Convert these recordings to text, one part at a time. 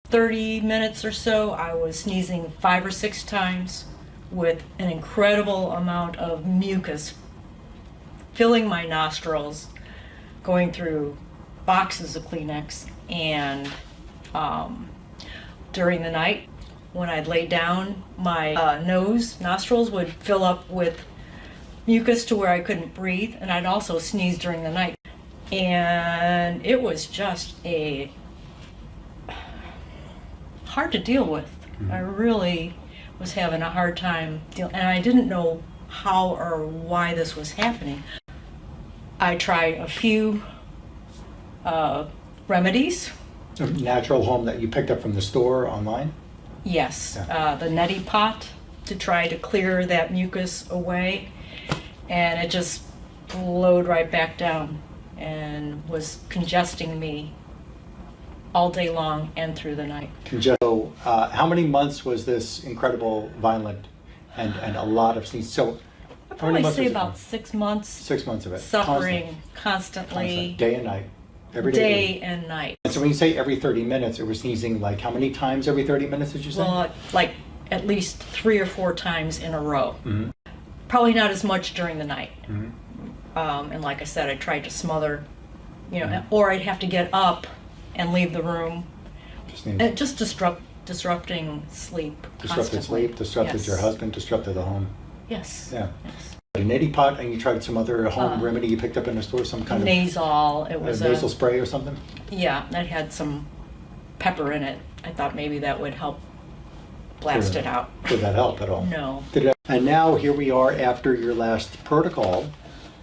30 minutes or so, I was sneezing 5 or 6 times with an incredible amount of mucus filling my nostrils, going through boxes of Kleenex. And during the night, when I'd lay down, my nostrils would fill up with mucus to where I couldn't breathe, and I'd also sneeze during the night. And it was just hard to deal with. I really was having a hard time and I didn't know how or why this was happening. I tried a few remedies. A natural home that you picked up from the store online? Yes, Yeah. the neti pot to try to clear that mucus away, and it just flowed right back down and was congesting me all day long and through the night. So, how many months was this incredible, violent, and a lot of sneezing? So, I'd probably say was it? about 6 months. 6 months of it. Suffering constantly. Day and night. Every Day and night. And so when you say every 30 minutes, it was sneezing like how many times every 30 minutes did you say? Well, like at least 3 or 4 times in a row. Mm-hmm. Probably not as much during the night. Mm-hmm. And like I said, I tried to smother, Mm-hmm. or I'd have to get up and leave the room. Just Disrupting sleep. disrupted constantly. sleep, disrupted Yes. your husband, disrupted the home. Yes. Yeah. Yes. A neti pot, and you tried some other home remedy you picked up in a store, some kind Nasal. It of was nasal spray or something? Yeah, that had some pepper in it. I thought maybe that would help blast Sure. it out. Did that help at all? No. Did it? And now here we are after your last protocol,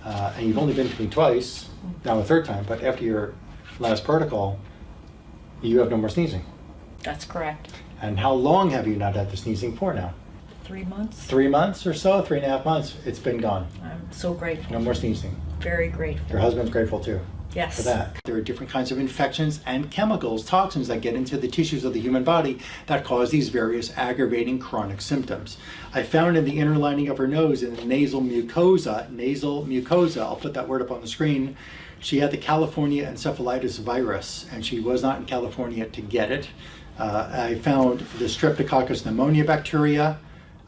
and you've only been to me twice, now a third time, but after your last protocol, you have no more sneezing. That's correct. And how long have you not had the sneezing for now? 3 months. 3 months or so, 3.5 months, it's been gone. I'm so grateful. No more sneezing. Very grateful. Your husband's grateful too. Yes. For that. There are different kinds of infections and chemicals, toxins that get into the tissues of the human body that cause these various aggravating chronic symptoms. I found in the inner lining of her nose, in the nasal mucosa, I'll put that word up on the screen, she had the California encephalitis virus, and she was not in California to get it. I found the Streptococcus pneumonia bacteria.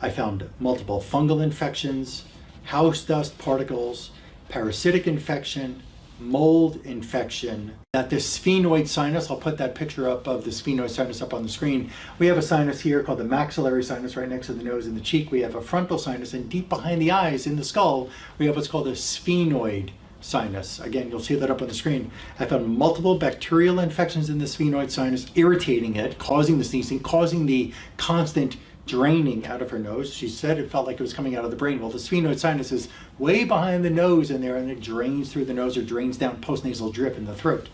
I found multiple fungal infections, house dust particles, parasitic infection, mold infection. That this sphenoid sinus, I'll put that picture up of the sphenoid sinus up on the screen. We have a sinus here called the maxillary sinus right next to the nose and the cheek. We have a frontal sinus, and deep behind the eyes in the skull, we have what's called a sphenoid sinus. Again, you'll see that up on the screen. I found multiple bacterial infections in the sphenoid sinus, irritating it, causing the sneezing, causing the constant draining out of her nose. She said it felt like it was coming out of the brain. Well, the sphenoid sinus is way behind the nose in there, and it drains through the nose or drains down postnasal drip in the throat.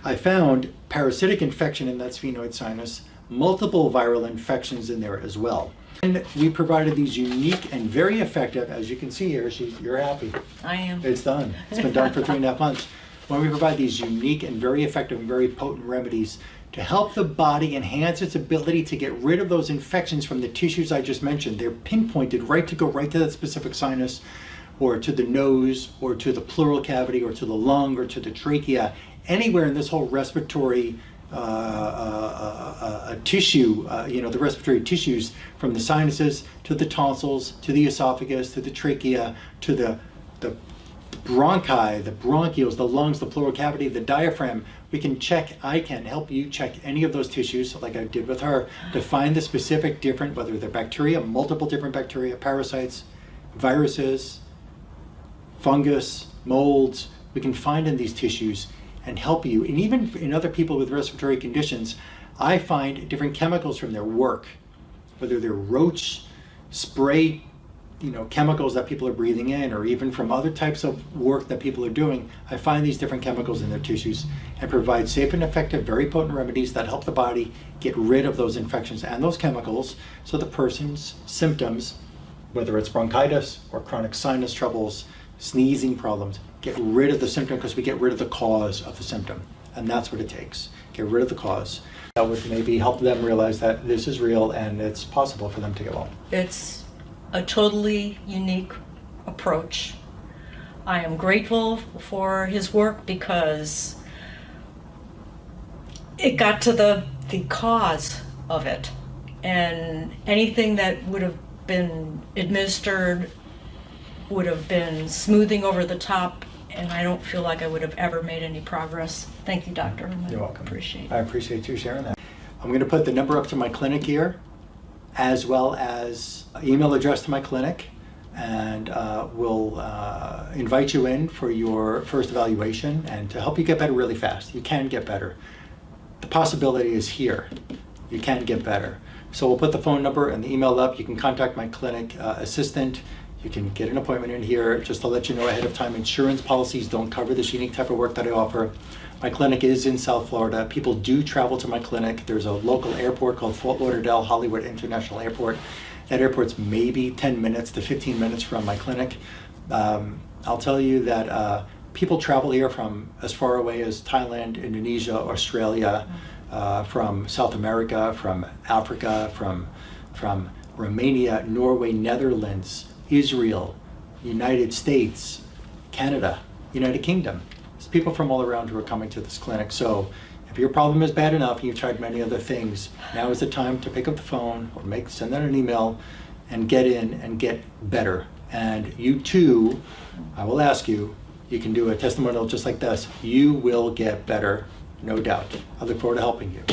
I found parasitic infection in that sphenoid sinus, multiple viral infections in there as well. And we provided these unique and very effective, as you can see here, you're happy. I am. It's done. It's been done for 3.5 months. When we provide these unique and very effective and very potent remedies to help the body enhance its ability to get rid of those infections from the tissues I just mentioned. They're pinpointed right to that specific sinus, or to the nose, or to the pleural cavity, or to the lung, or to the trachea, anywhere in this whole respiratory tissue, the respiratory tissues, from the sinuses to the tonsils, to the esophagus, to the trachea, to the bronchi, the bronchioles, the lungs, the pleural cavity, the diaphragm. I can help you check any of those tissues, like I did with her, to find the specific different, whether they're bacteria, multiple different bacteria, parasites, viruses, fungus, molds, we can find in these tissues and help you. And even in other people with respiratory conditions, I find different chemicals from their work, whether they're roach spray, chemicals that people are breathing in, or even from other types of work that people are doing. I find these different chemicals in their tissues and provide safe and effective, very potent remedies that help the body get rid of those infections and those chemicals, so the person's symptoms, whether it's bronchitis or chronic sinus troubles, sneezing problems, get rid of the symptom, because we get rid of the cause of the symptom. And that's what it takes. Get rid of the cause. That would maybe help them realize that this is real and it's possible for them to get well. It's a totally unique approach. I am grateful for his work because it got to the the cause of it. And anything that would have been administered would have been smoothing over the top, and I don't feel like I would have ever made any progress. Thank you, Dr. Herman. You're welcome. Appreciate it. I appreciate you sharing that. I'm going to put the number up to my clinic here, as well as email address to my clinic, and we'll invite you in for your first evaluation and to help you get better really fast. You can get better. The possibility is here. You can get better. So we'll put the phone number and the email up. You can contact my clinic assistant. You can get an appointment in here. Just to let you know ahead of time, insurance policies don't cover this unique type of work that I offer. My clinic is in South Florida. People do travel to my clinic. There's a local airport called Fort Lauderdale Hollywood International Airport. That airport's maybe 10 minutes to 15 minutes from my clinic. I'll tell you that people travel here from as far away as Thailand, Indonesia, Australia, from South America, from Africa, from Romania, Norway, Netherlands, Israel, United States, Canada, United Kingdom. There's people from all around who are coming to this clinic. So if your problem is bad enough and you've tried many other things, now is the time to pick up the phone or send out an email and get in and get better. And you too, I will ask you, you can do a testimonial just like this. You will get better, no doubt. I look forward to helping you.